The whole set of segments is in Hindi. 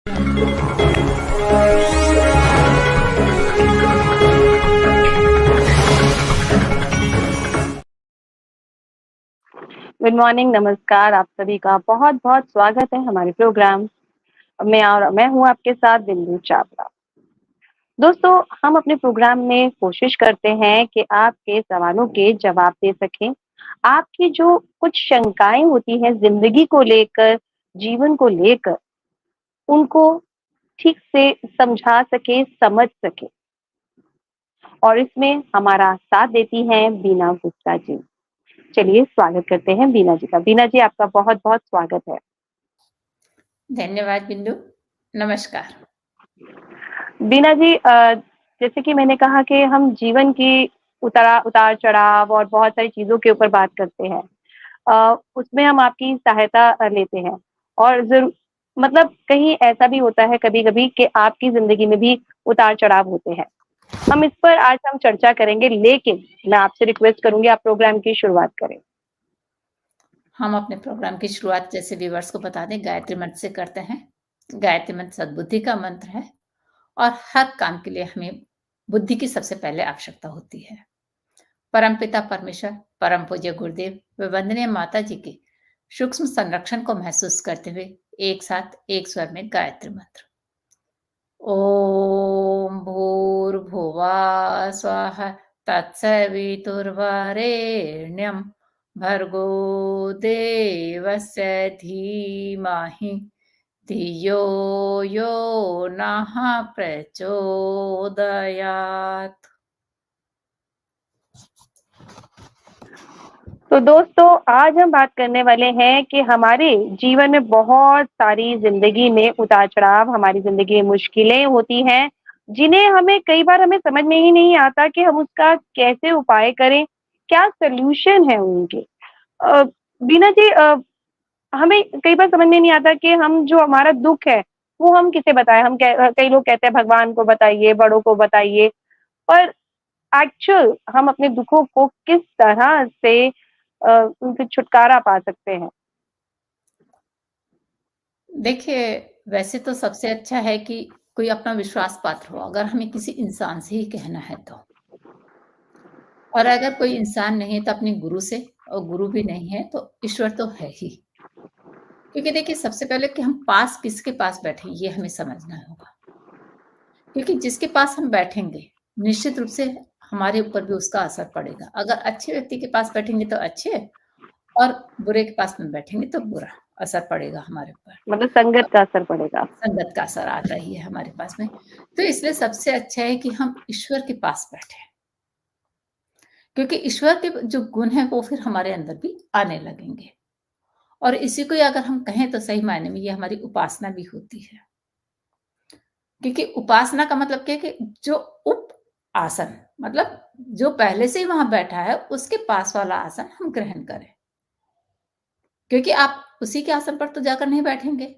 गुड मॉर्निंग, नमस्कार। आप सभी का बहुत-बहुत स्वागत है हमारे प्रोग्राम में और मैं हूँ आपके साथ बिंदु चावला। दोस्तों, हम अपने प्रोग्राम में कोशिश करते हैं कि आपके सवालों के जवाब दे सकें। आपकी जो कुछ शंकाएँ होती हैं ज़िंदगी को लेकर, जीवन को लेकर, उनको ठीक से समझा सकें, समझ सकें और इसमें हमारा साथ देती हैं बीना गुप्ता जी। चलिए स्वागत करते हैं बीना जी का। बीना जी, आपका बहुत-बहुत स्वागत है। धन्यवाद बिंदु। नमस्कार। बीना जी, जैसे कि मैंने कहा कि हम जीवन की उतार-चढ़ाव और बहुत सारी चीज़ों के ऊपर बात करते हैं। उसमें हम आपकी सहायता लेते हैं और मतलब कहीं ऐसा भी होता है कभी-कभी कि आपकी ज़िंदगी में भी उतार-चढ़ाव होते हैं। हम इस पर आज हम चर्चा करेंगे, लेकिन मैं आपसे रिक्वेस्ट करूँगी आप प्रोग्राम की शुरुआत करें। हम अपने प्रोग्राम की शुरुआत जैसे व्यूअर्स को बता दें गायत्री मंत्र से करते हैं। गायत्री मंत्र सद्बुद्धि का मंत्र है और हर काम के लिए हमें बुद्धि की सबसे पहले आवश्यकता होती है। परमपिता परमेश्वर, परम पूज्य गुरुदेव व वंदनीय माता जी के सूक्ष्म संरक्षण को महसूस करते हुए एक साथ एक स्वर में गायत्री मंत्र। ॐ भूर्भुवः स्वः तत्सवितुर्वरेण्यं भर्गो देवस्य धीमहि धियो यो नः प्रचोदयात्। तो दोस्तों, आज हम बात करने वाले हैं कि हमारे जीवन में बहुत सारी ज़िंदगी में उतार-चढ़ाव, हमारी ज़िंदगी में मुश्किलें होती हैं, जिन्हें हमें कई बार हमें समझ में ही नहीं आता कि हम उसका कैसे उपाय करें, क्या सॉल्यूशन है उनके। अ, बीना जी, हमें कई बार समझ में नहीं आता कि हम जो हमारा दुःख है, वो हम किसे बताएँ? कई लोग कहते हैं भगवान को बताइए, बड़ों को बताइए, पर एक्चुअल हम अपने दुखों को किस तरह से उनसे छुटकारा पा सकते हैं? देखिए, वैसे तो सबसे अच्छा है कि कोई अपना विश्वास पात्र हो, अगर हमें किसी इंसान से ही कहना है तो। और अगर कोई इंसान नहीं है तो अपने गुरु से, और गुरु भी नहीं है तो ईश्वर तो है ही। क्योंकि देखिए सबसे पहले कि हम पास किसके पास बैठे ये हमें समझना होगा। क्योंकि जिसके पास हम बैठेंगे, निश्चित रूप से हमारे ऊपर भी उसका असर पड़ेगा। अगर अच्छे व्यक्ति के पास बैठेंगे तो अच्छे, और बुरे के पास में बैठेंगे तो बुरा असर पड़ेगा हमारे ऊपर। मतलब संगत का असर पड़ेगा। संगत का असर आता ही है हमारे पास में। तो इसलिए सबसे अच्छा है कि हम ईश्वर के पास बैठें। क्योंकि ईश्वर के जो गुण हैं वो फिर हमारे अंदर भी आने लगेंगे। और इसी को ही अगर हम कहें तो सही मायने में ये हमारी उपासना भी होती है। क्योंकि उपासना का मतलब क्या है कि जो उप आसन, मतलब जो पहले से ही वहां बैठा है उसके पास वाला आसन हम ग्रहण करें। क्योंकि आप उसी के आसन पर तो जाकर नहीं बैठेंगे।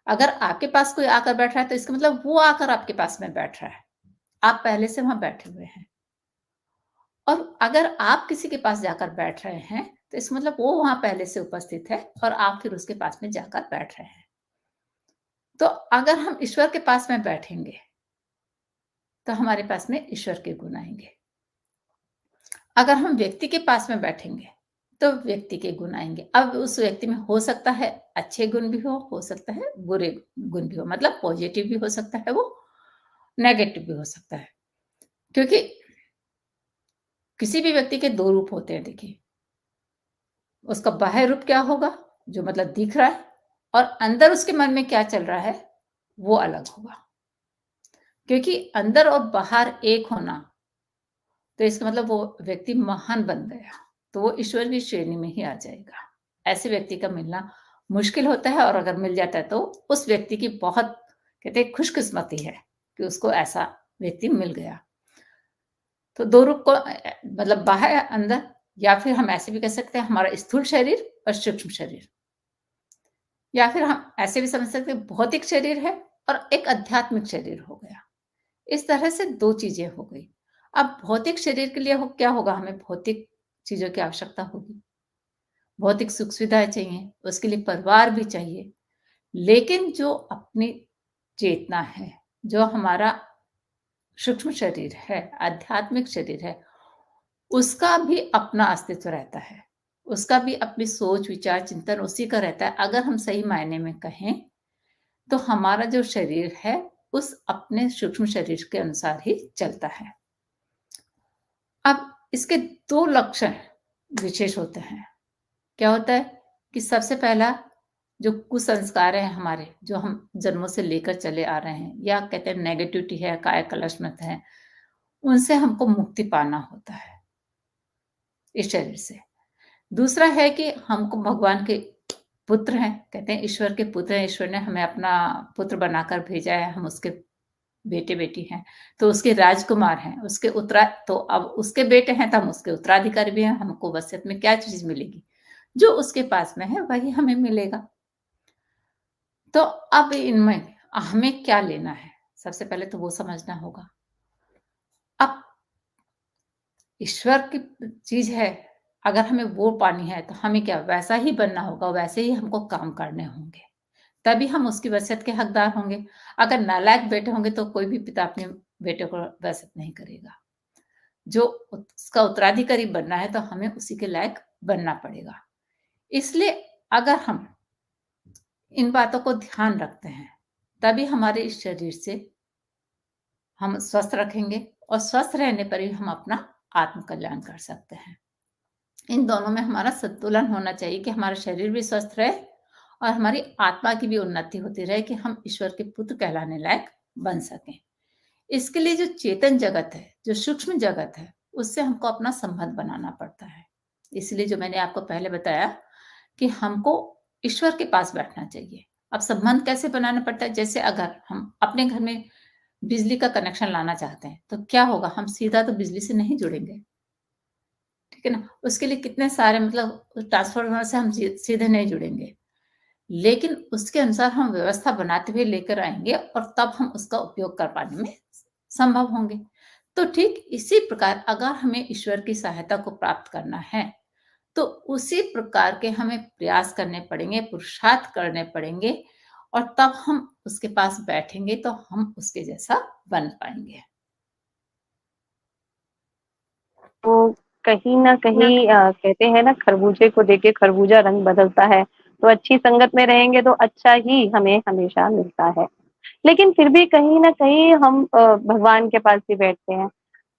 अगर आपके पास कोई आकर बैठ रहा है तो इसका मतलब वो आकर आपके पास में बैठ रहा है। आप पहले से वहां बैठे हुए हैं। और अगर आप किसी के पास जाकर बैठ रहे हैं तो इसका मतलब वो वहां पहले से उपस्थित है और आप फिर उसके पास में जाकर बैठ रहे हैं। तो अगर हम ईश्वर के पास में बैठेंगे तो हमारे पास में ईश्वर के गुण आएंगे। अगर हम व्यक्ति के पास में बैठेंगे तो व्यक्ति के गुण आएंगे। अब उस व्यक्ति में हो सकता है अच्छे गुण भी हो सकता है बुरे गुण भी हो, मतलब पॉजिटिव भी हो सकता है, वो नेगेटिव भी हो सकता है। क्योंकि किसी भी व्यक्ति के दो रूप होते हैं। देखिए, उसका बाह्य रूप क्या होगा, जो मतलब दिख रहा है, और अंदर उसके मन में क्या चल रहा है वो अलग होगा। क्योंकि अंदर और बाहर एक होना, तो इसका मतलब वो व्यक्ति महान बन गया, तो वो ईश्वर की श्रेणी में ही आ जाएगा। ऐसे व्यक्ति का मिलना मुश्किल होता है, और अगर मिल जाता है तो उस व्यक्ति की बहुत कहते हैं खुशकिस्मती है कि उसको ऐसा व्यक्ति मिल गया। तो दो रूप को मतलब बाहर अंदर, या फिर हम ऐसे भी कह सकते हैं हमारा स्थूल शरीर और सूक्ष्म शरीर, या फिर हम ऐसे भी समझ सकते हैं भौतिक शरीर है और एक आध्यात्मिक शरीर हो गया। इस तरह से दो चीजें हो गई। अब भौतिक शरीर के लिए क्या होगा, हमें भौतिक चीजों की आवश्यकता होगी, भौतिक सुख सुविधाएं चाहिए, उसके लिए परिवार भी चाहिए। लेकिन जो अपनी चेतना है, जो हमारा सूक्ष्म शरीर है, आध्यात्मिक शरीर है, उसका भी अपना अस्तित्व रहता है। उसका भी अपनी सोच, विचार, चिंतन उसी का रहता है। अगर हम सही मायने में कहें, तो हमारा जो शरीर है, उस अपने सूक्ष्म शरीर के अनुसार ही चलता है। अब इसके 2 लक्षण विशेष होते हैं। क्या होता है कि सबसे पहला जो कुसंस्कार हैं हमारे, जो हम जन्मों से लेकर चले आ रहे हैं, या कहते हैं नेगेटिविटी है, काया कलशमत है, उनसे हमको मुक्ति पाना होता है इस शरीर से। दूसरा है कि हमको भगवान के पुत्र हैं, कहते हैं ईश्वर के पुत्र हैं, ईश्वर ने हमें अपना पुत्र बनाकर भेजा है, हम उसके बेटे-बेटी हैं, तो उसके राजकुमार हैं, उसके तो अब उसके बेटे हैं तो हम उसके उत्तराधिकारी भी हैं, हमको वसीयत में क्या चीज़ मिलेगी? जो उसके पास में है वही हमें मिलेगा। तो अब इनमें हमें क्या लेना है? सबसे पहले तो वो समझना होगा। अब ईश्वर की चीज़ है, अगर हमें वो पानी है तो हमें क्या वैसा ही बनना होगा, वैसे ही हमको काम करने होंगे, तभी हम उसकी वसीयत के हकदार होंगे। अगर नालायक बेटे होंगे तो कोई भी पिता अपने बेटे को वसीयत नहीं करेगा। जो उसका उत्तराधिकारी बनना है तो हमें उसी के लायक बनना पड़ेगा। इसलिए अगर हम इन बातों को ध्यान रखते हैं, तभी हमारे इस शरीर से हम स्वस्थ रखेंगे, और स्वस्थ रहने पर ही हम अपना आत्म कल्याण कर सकते हैं। इन दोनों में हमारा संतुलन होना चाहिए कि हमारा शरीर भी स्वस्थ रहे और हमारी आत्मा की भी उन्नति होती रहे, कि हम ईश्वर के पुत्र कहलाने लायक बन सकें। इसके लिए जो चेतन जगत है, जो सूक्ष्म जगत है, उससे हमको अपना संबंध बनाना पड़ता है। इसलिए जो मैंने आपको पहले बताया कि हमको ईश्वर के पास बैठना चाहिए। अब संबंध कैसे बनाना पड़ता है? जैसे अगर हम अपने घर में बिजली का कनेक्शन लाना चाहते हैं, तो क्या होगा? हम सीधा तो बिजली से नहीं जुड़ेंगे, ठीक है ना? उसके लिए कितने सारे मतलब ट्रांसफार्मर से हम सीधे नहीं जुड़ेंगे। लेकिन उसके अनुसार हम व्यवस्था बनाते हुए लेकर आएँगे, और तब हम उसका उपयोग कर पाने में संभव होंगे। तो ठीक इसी प्रकार अगर हमें ईश्वर की सहायता को प्राप्त करना है, तो उसी प्रकार के हमें प्रयास करने पड़ेंगे, पुरुषार्थ करने पड़ेंगे, और तब हम उसके पास बैठेंगे तो हम उसके जैसा बन पाएँगे। तो कहीं न कहीं कहते हैं ना, खरबूजे को देख के खरबूजा रंग बदलता है, तो अच्छी संगत में रहेंगे तो अच्छा ही हमें हमेशा मिलता है। लेकिन फिर भी कहीं न कहीं हम भगवान के पास ही बैठते हैं,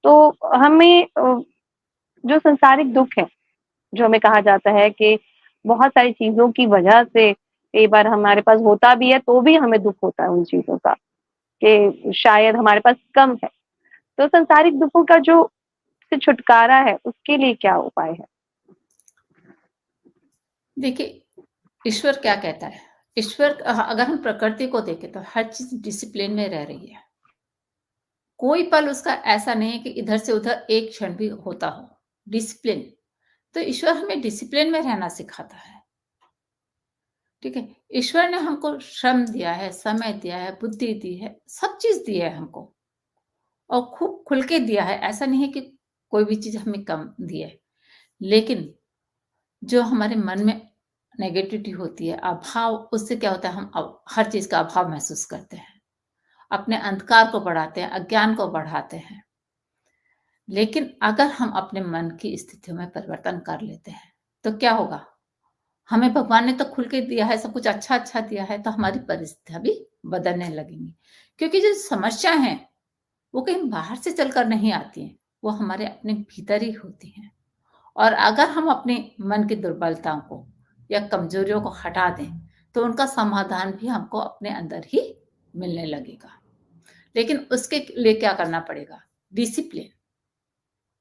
तो हमें जो सांसारिक दुःख है, जो हमें कहा जाता है कि बहुत सारी चीज़ों की वजह से कई बार हमारे पास होता भी है, तो भी हमें दुःख होता है उन चीज़ों का, कि शायद हमारे पास कम है। तो सांसारिक दुःखों का जो से छुटकारा है, उसके लिए क्या उपाय है? देखिए, ईश्वर क्या कहता है? ईश्वर अगर हम प्रकृति को देखें तो हर चीज़ डिसिप्लिन में रह रही है। कोई पल उसका ऐसा नहीं है कि इधर से उधर एक क्षण भी होता हो। डिसिप्लिन, तो ईश्वर हमें डिसिप्लिन में रहना सिखाता है, ठीक है? ईश्वर ने हमको श्रम दिया है, समय दिया है, बुद्धि दी है, सब चीज़ दी है हमको, और खूब खुल के दिया है। ऐसा नहीं है कि कोई भी चीज़ हमें कम दी है। लेकिन जो हमारे मन में नेगेटिविटी होती है, अभाव, उससे क्या होता है, हम हर चीज़ का अभाव महसूस करते हैं। अपने अंधकार को बढ़ाते हैं, अज्ञान को बढ़ाते हैं। लेकिन अगर हम अपने मन की स्थितियों में परिवर्तन कर लेते हैं, तो क्या होगा? हमें भगवान ने तो खुल के दिया है, सब कुछ अच्छा-अच्छा दिया है, तो हमारी परिस्थितियाँ भी बदलने लगेंगी। क्योंकि जो समस्या हैं, वो कहीं बाहर से चलकर नहीं आती हैं, वो हमारे अपने भीतर ही होती हैं। और अगर हम अपने मन की दुर्बलताओं को या कमज़ोरियों को हटा दें, तो उनका समाधान भी हमको अपने अंदर ही मिलने लगेगा। लेकिन उसके लिए क्या करना पड़ेगा? डिसिप्लिन।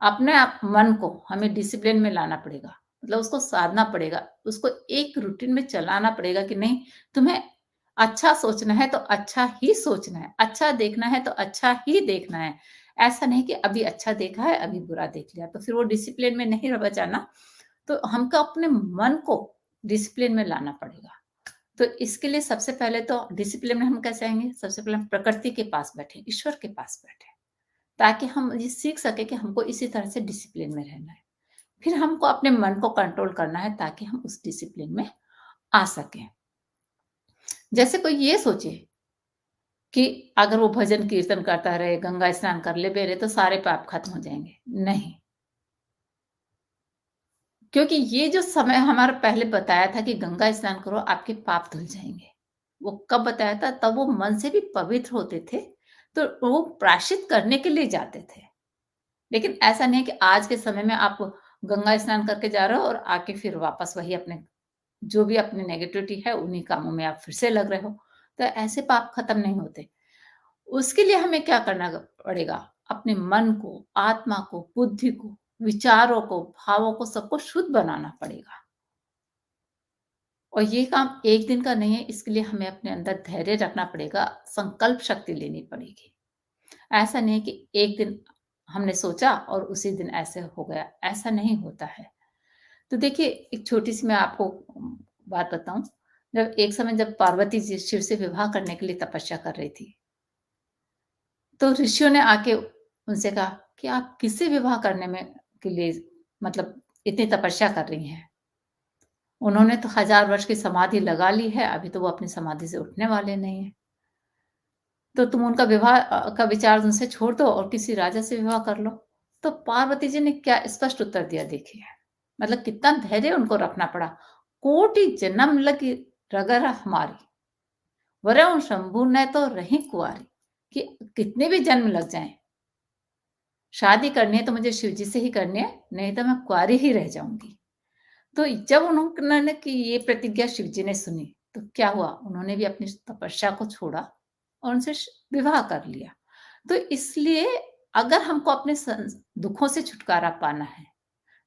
अपने आप मन को हमें डिसिप्लिन में लाना पड़ेगा, मतलब उसको साधना पड़ेगा, उसको एक रूटीन में चलाना पड़ेगा कि नहीं, तुम्हें अच्छा सोचना है तो अच्छा ही सोचना है, अच्छा देखना है तो अच्छा ही देखना है। ऐसा नहीं कि अभी अच्छा देखा है, अभी बुरा देख लिया, तो फिर वो डिसिप्लिन में नहीं रह जाना। तो हमको अपने मन को डिसिप्लिन में लाना पड़ेगा। तो इसके लिए सबसे पहले तो डिसिप्लिन में हम कैसे आएँगे? सबसे पहले हम प्रकृति के पास बैठे, ईश्वर के पास बैठे, ताकि हम ये सीख सकें कि हमको इसी तरह से डिसिप्लिन में रहना है। फिर हमको अपने मन को कंट्रोल करना है, ताकि हम उस डिसिप्लिन में आ सकें। जैसे कोई ये सोचे कि अगर वो भजन कीर्तन करता रहे, गंगा स्नान कर ले बेरे तो सारे पाप खत्म हो जाएँगे। नहीं, क्योंकि ये जो समय हमारा पहले बताया था कि गंगा स्नान करो आपके पाप धुल जाएँगे। वो कब बताया था? तब वो मन से भी पवित्र होते थे, तो वो प्रायश्चित करने के लिए जाते थे। लेकिन ऐसा नहीं है कि आज के समय में आप गंगा स्नान करके जा रहे हो और आके फिर वापस वही अपने जो भी अपनी नेगेटिविटी है उन्हीं कामों में आप फिर से लग रहे हो। तो ऐसे पाप खत्म नहीं होते। उसके लिए हमें क्या करना पड़ेगा? अपने मन को, आत्मा को, बुद्धि को, विचारों को, भावों को सबको शुद्ध बनाना पड़ेगा। और ये काम एक दिन का नहीं है, इसके लिए हमें अपने अंदर धैर्य रखना पड़ेगा, संकल्प शक्ति लेनी पड़ेगी। ऐसा नहीं है कि एक दिन हमने सोचा और उसी दिन ऐसे हो गया, ऐसा नहीं होता है। तो देखिए, एक छोटी-सी मैं आपको बात बताऊँ, जब एक समय जब पार्वती जी शिव से विवाह करने के लिए तपस्या कर रही थी, तो ऋषियों ने आके उनसे कहा कि आप किससे विवाह करने में के लिए मतलब इतनी तपस्या कर रही हैं? उन्होंने तो 1000 वर्ष की समाधि लगा ली है, अभी तो वो अपनी समाधि से उठने वाले नहीं हैं। तो तुम उनका विवाह का विचार उनसे छोड़ दो और किसी राजा से विवाह कर लो। तो पार्वती जी ने क्या स्पष्ट उत्तर दिया देखिए। मतलब कितना धैर्य उनको रखना पड़ा। कोटि जन्म लगी रगर हमारी, वरन शंभु ने तो रही कुँवारी। कि कितने भी जन्म लग जाएँ, शादी करनी है तो मुझे शिव जी से ही करनी है, नहीं तो मैं कुँवारी ही रह जाऊँगी। तो जब उन्होंने कि ये प्रतिज्ञा शिव जी ने सुनी, तो क्या हुआ? उन्होंने भी अपनी तपस्या को छोड़ा और उनसे विवाह कर लिया। तो इसलिए अगर हमको अपने दुखों से छुटकारा पाना है,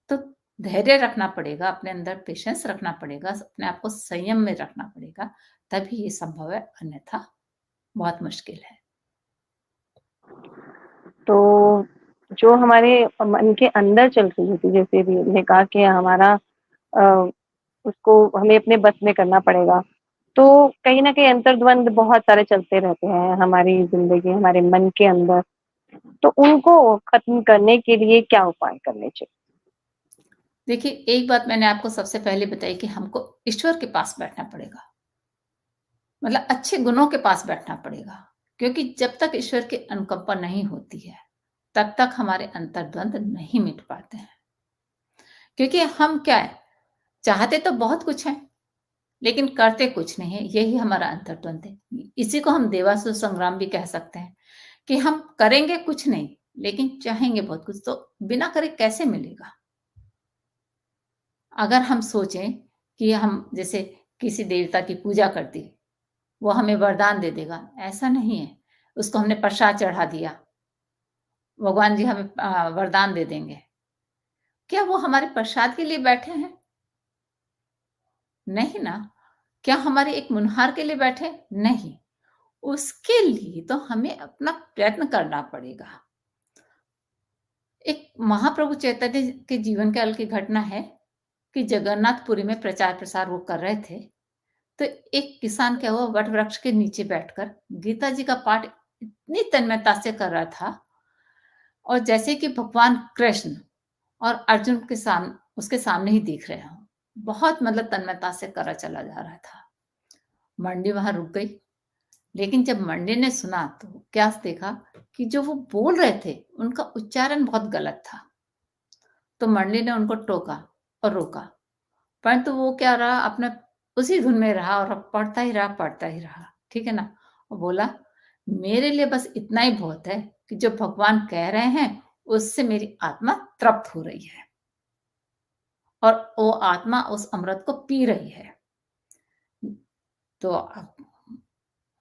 तो धैर्य रखना पड़ेगा, अपने अंदर पेशेंस रखना पड़ेगा, अपने आप को संयम में रखना पड़ेगा, तभी ये संभव है, अन्यथा बहुत मुश्किल है। तो जो हमारे मन के अंदर चल रही होती, जैसे भी हमने कहा कि हमारा अ, उसको हमें अपने बस में करना पड़ेगा। तो कहीं न कहीं अंतर्द्वंद बहुत सारे चलते रहते हैं हमारी ज़िंदगी, हमारे मन के अंदर। तो उनको खत्म करने के लिए क्या उपाय करने चाहिए? देखिए, एक बात मैंने आपको सबसे पहले बताई कि हमको ईश्वर के पास बैठना पड़ेगा। मतलब अच्छे गुणों के पास बैठना पड़ेगा, क्योंकि जब तक ईश्वर की अनुकंपा नहीं होती है, तब तक हमारे अंतर्द्वंद नहीं मिट पाते हैं। क्योंकि हम क्या है, चाहते तो बहुत कुछ है, लेकिन करते कुछ नहीं है, यही हमारा अंतर्द्वंद है। इसी को हम देवासुर संग्राम भी कह सकते हैं कि हम करेंगे कुछ नहीं, लेकिन चाहेंगे बहुत कुछ, तो बिना करे कैसे मिलेगा? अगर हम सोचें कि हम जैसे किसी देवता की पूजा कर दी, वो हमें वरदान दे देगा, ऐसा नहीं है। उसको हमने प्रसाद चढ़ा दिया, भगवान जी हमें वरदान दे देंगे। क्या वो हमारे प्रसाद के लिए बैठे हैं? नहीं ना। क्या हमारे एक मुनहार के लिए बैठे? नहीं। उसके लिए तो हमें अपना प्रयत्न करना पड़ेगा। एक महाप्रभु चैतन्य के जीवन काल की घटना है कि जगन्नाथपुरी में प्रचार-प्रसार वो कर रहे थे। तो एक किसान क्या हुआ, वट वृक्ष के नीचे बैठकर गीता जी का पाठ इतनी तन्मयता से कर रहा था, और जैसे कि भगवान कृष्ण और अर्जुन के उसके सामने ही दिख रहे हों। बहुत मतलब तन्मयता से करा चला जा रहा था। मंडी वहां रुक गई, लेकिन जब मंडी ने सुना तो क्या देखा कि जो वो बोल रहे थे उनका उच्चारण बहुत गलत था। तो मंडी ने उनको टोका और रोका, परंतु वो क्या रहा, अपने उसी धुन में रहा और पढ़ता ही रहा, ठीक है ना? और बोला, मेरे लिए बस इतना ही बहुत है कि जो भगवान कह रहे हैं उससे मेरी आत्मा तृप्त हो रही है और वो आत्मा उस अमृत को पी रही है। तो अब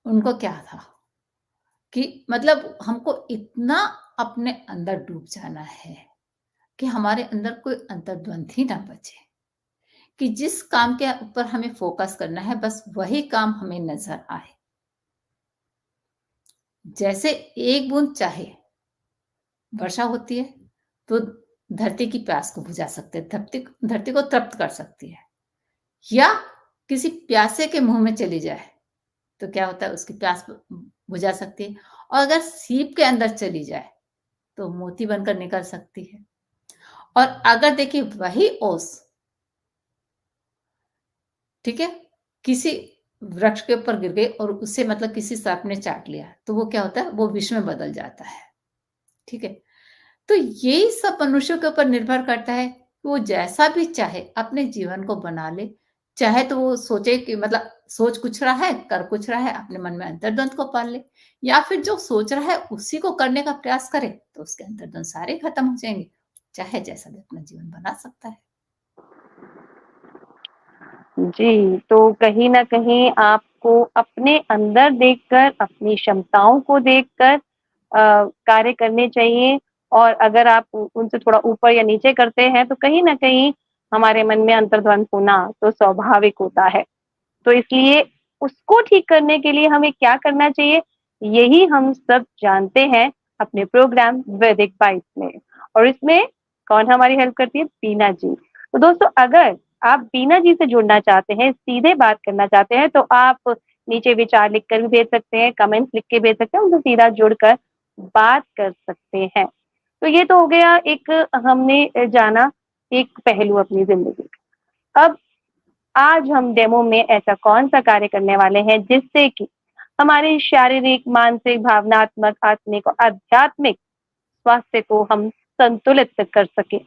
उनको क्या था कि मतलब हमको इतना अपने अंदर डूब जाना है कि हमारे अंदर कोई अंतर्द्वंद ही ना बचे, कि जिस काम के ऊपर हमें फोकस करना है बस वही काम हमें नजर आए। जैसे एक बूंद चाहे वर्षा होती है तो धरती की प्यास को बुझा सकते हैं, धरती धरती को तृप्त कर सकती है, या किसी प्यासे के मुंह में चली जाए तो क्या होता है, उसकी प्यास बुझा सकती है। और अगर सीप के अंदर चली जाए तो मोती बनकर निकल सकती है। और अगर देखिए वही ओस, ठीक है, किसी वृक्ष के ऊपर गिर गई और उसे मतलब किसी सांप ने चाट लिया, तो वो क्या होता है, वो विष में बदल जाता है। ठीक है? तो यही सब मनुष्यों के ऊपर निर्भर करता है, वो जैसा भी चाहे अपने जीवन को बना ले। चाहे तो वो सोचे कि मतलब सोच कुछ रहा है, कर कुछ रहा है, अपने मन में अंतर्द्वंद को पाल ले, या फिर जो सोच रहा है उसी को करने का प्रयास करे, तो उसके अंतर्द्वंद सारे खत्म हो जाएँगे। चाहे जैसा भी अपना जीवन बना सकता है। जी, तो कहीं न कहीं आपको अपने अंदर देखकर, अपनी क्षमताओं को देखकर कार्य करने चाहिए, और अगर आप उनसे थोड़ा ऊपर या नीचे करते हैं, तो कहीं न कहीं हमारे मन में अंतर्द्वंद होना तो स्वाभाविक होता है। तो इसलिए उसको ठीक करने के लिए हमें क्या करना चाहिए, यही हम सब जानते हैं अपने प्रोग्राम वैदिक बाइट्स में। और इसमें कौन हमारी हेल्प करती है? बीना जी। तो दोस्तों, अगर आप बीना जी से जुड़ना चाहते हैं, सीधे बात करना चाहते हैं, तो आप नीचे विचार लिखकर भी भेज सकते हैं, कमेंट्स लिख के भेज सकते हैं, उनसे सीधा जुड़कर बात कर सकते हैं। तो ये तो हो गया एक, हमने जाना एक पहलू अपनी ज़िंदगी का। अब आज हम डेमो में ऐसा कौन-सा कार्य करने वाले हैं जिससे कि हमारी शारीरिक, मानसिक, भावनात्मक, आत्मिक और आध्यात्मिक स्वास्थ्य को हम संतुलित कर सकें।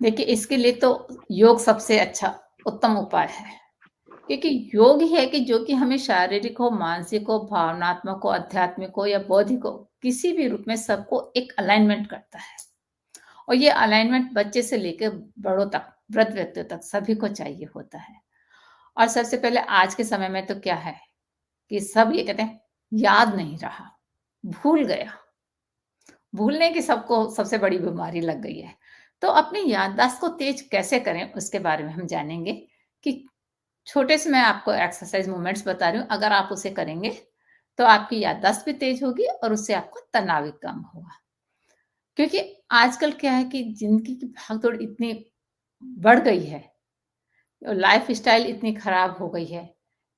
देखिए, इसके लिए तो योग सबसे अच्छा उत्तम उपाय है। क्योंकि योग ही है कि जो कि हमें शारीरिक हो, मानसिक हो, भावनात्मक हो, आध्यात्मिक हो या बौद्धिक हो, किसी भी रूप में सबको एक अलाइनमेंट करता है। और ये अलाइनमेंट बच्चे से लेकर बड़ों तक, वृद्ध व्यक्तियों तक सभी को चाहिए होता है। और सबसे पहले आज के समय में तो क्या है कि सब ये कहते हैं, याद नहीं रहा, भूल गया। भूलने की सबको सबसे बड़ी बीमारी लग गई है। तो अपनी याददाश्त को तेज कैसे करें, उसके बारे में हम जानेंगे कि छोटे से मैं आपको एक्सरसाइज मूवमेंट्स बता रही हूँ, अगर आप उसे करेंगे तो आपकी याददाश्त भी तेज होगी और उससे आपको तनाव भी कम होगा। क्योंकि आजकल क्या है कि जिंदगी की भागदौड़ इतनी बढ़ गई है, लाइफ स्टाइल इतनी खराब हो गई है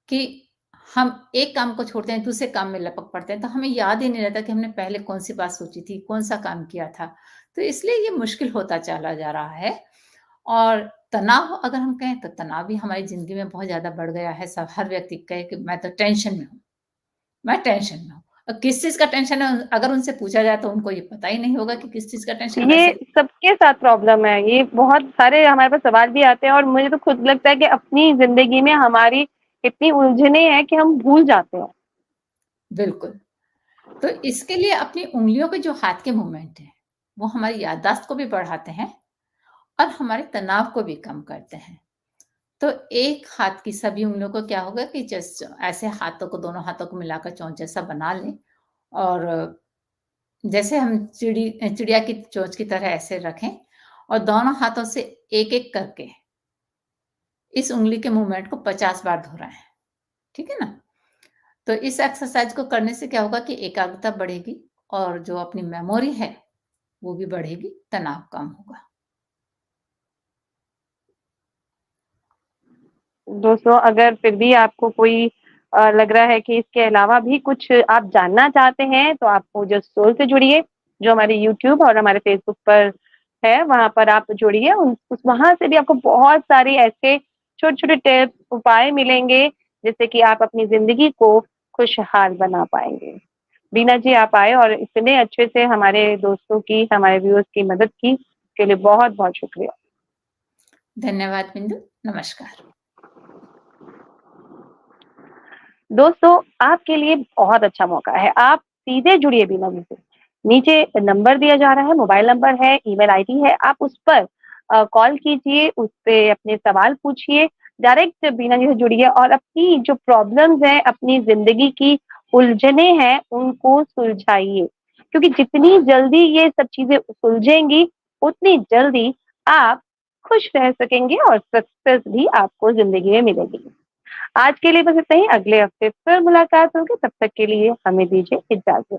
कि हम एक काम को छोड़ते हैं, दूसरे काम में लपक पड़ते हैं, तो हमें याद ही नहीं रहता कि हमने पहले कौन सी बात सोची थी, कौन सा काम किया था। तो इसलिए ये मुश्किल होता चला जा रहा है। और तनाव अगर हम कहें तो तनाव भी हमारी ज़िंदगी में बहुत ज़्यादा बढ़ गया है। सब हर व्यक्ति कहे कि मैं तो टेंशन में हूँ, मैं टेंशन में हूँ। किस चीज़ का टेंशन है, अगर उनसे पूछा जाए तो उनको ये पता ही नहीं होगा कि किस चीज़ का टेंशन है। ये वैसे सबके साथ प्रॉब्लम है, ये बहुत सारे हमारे पास सवाल भी आते हैं, और मुझे तो खुद लगता है कि अपनी ज़िंदगी में हमारी इतनी उलझनें हैं कि हम भूल जाते हैं। बिल्कुल। तो इसके लिए अपनी उँगलियों के जो हाथ के मूवमेंट हैं, वो हमारी याददाश्त को भी बढ़ाते हैं और हमारे तनाव को भी कम करते हैं। तो एक हाथ की सभी उँगलियों को क्या होगा कि जस्ट ऐसे हाथों को, दोनों हाथों को मिलाकर चोंच जैसा बना लें, और जैसे हम चिड़िया की चोंच की तरह ऐसे रखें, और दोनों हाथों से एक-एक करके इस उँगली के मूवमेंट को 50 बार दोहराएँ। ठीक है ना? तो इस एक्सरसाइज को करने से क्या होगा कि एकाग्रता बढ़ेगी और जो अपनी मेमोरी है, वो भी बढ़ेगी, तनाव कम होगा। दोस्तों, अगर फिर भी आपको कोई लग रहा है कि इसके अलावा भी कुछ आप जानना चाहते हैं, तो आप ओजस सोल से जुड़िए, जो हमारे यूट्यूब और हमारे फेसबुक पर है, वहाँ पर आप जुड़िए। उस वहाँ से भी आपको बहुत सारी ऐसे छोटे-छोटे टिप्स, उपाय मिलेंगे, जिससे कि आप अपनी ज़िंदगी को खुशहाल बना पाएँगे। बीना जी, आप आए और इतने अच्छे से हमारे दोस्तों की, हमारे व्यूअर्स की मदद की, इसके लिए बहुत-बहुत शुक्रिया। धन्यवाद बिंदु, नमस्कार। दोस्तों, आपके लिए बहुत अच्छा मौका है, आप सीधे जुड़िए बीना जी से। नीचे नंबर दिया जा रहा है, मोबाइल नंबर है, ईमेल आईडी है, आप उस पर कॉल कीजिए, उस पे अपने सवाल पूछिए, डायरेक्ट बीना जी से जुड़िए और अपनी जो प्रॉब्लम्स हैं, अपनी ज़िंदगी की उलझनें हैं, उनको सुलझाइए। क्योंकि जितनी जल्दी ये सब चीज़ें सुलझेंगी, उतनी जल्दी आप खुश रह सकेंगे और सक्सेस भी आपको ज़िंदगी में मिलेगी। आज के लिए बस इतना ही, अगले हफ्ते फिर मुलाकात होगी, तब तक के लिए हमें दीजिए इजाज़त।